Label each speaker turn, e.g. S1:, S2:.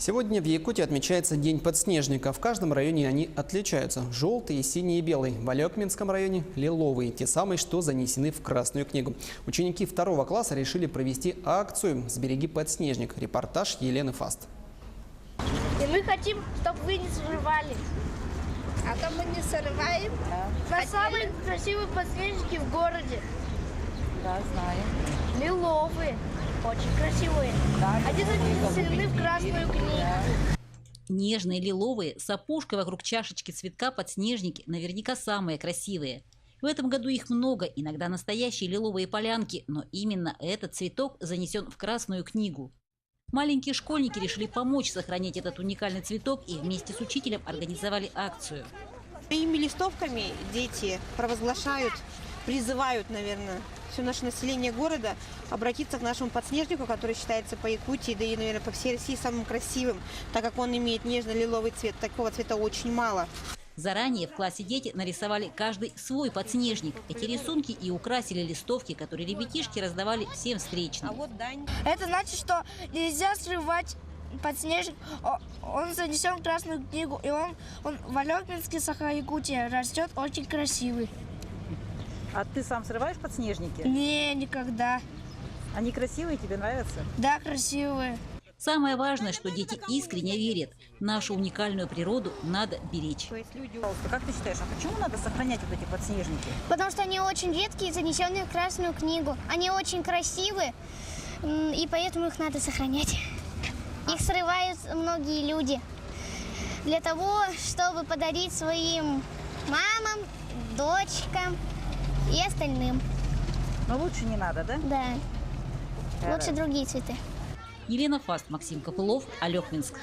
S1: Сегодня в Якутии отмечается День подснежника. В каждом районе они отличаются. Желтые, синие и белые. В Алекминском районе лиловые. Те самые, что занесены в Красную книгу. Ученики 2 класса решили провести акцию «Сбереги подснежник». Репортаж Елены Фаст.
S2: И мы хотим, чтобы вы не срывали.
S3: А то мы не срываем.
S2: На самые красивые подснежники в городе.
S4: Да, знаю.
S2: Лиловые. Очень красивые.
S4: Да,
S2: Они занесены в Красную книгу.
S5: Нежные лиловые с опушкой вокруг чашечки цветка подснежники наверняка самые красивые. В этом году их много, иногда настоящие лиловые полянки, но именно этот цветок занесен в Красную книгу. Маленькие школьники решили помочь сохранить этот уникальный цветок и вместе с учителем организовали акцию.
S6: Своими листовками дети провозглашают, призывают, наверное, все наше население города обратиться к нашему подснежнику, который считается по Якутии, да и, наверное, по всей России самым красивым, так как он имеет нежно-лиловый цвет. Такого цвета очень мало.
S5: Заранее в классе дети нарисовали каждый свой подснежник. Эти рисунки и украсили листовки, которые ребятишки раздавали всем встречным.
S6: А вот Дань.
S2: Это значит, что нельзя срывать подснежник. Он занесен в Красную книгу. И он в Алекминске, Саха-Якутия, растет очень красивый.
S4: А ты сам срываешь подснежники?
S2: Не, никогда.
S4: Они красивые, тебе нравятся?
S2: Да, красивые.
S5: Самое важное, что дети искренне верят. Нашу уникальную природу надо беречь.
S6: То есть люди...
S4: Как ты считаешь, а почему надо сохранять вот эти подснежники?
S7: Потому что они очень редкие, занесенные в Красную книгу. Они очень красивые, и поэтому их надо сохранять. Их срывают многие люди для того, чтобы подарить своим мамам, дочкам и остальным.
S4: Но лучше не надо, да?
S7: Да. Лучше другие цветы.
S5: Елена Фаст, Максим Копылов, Алекминск.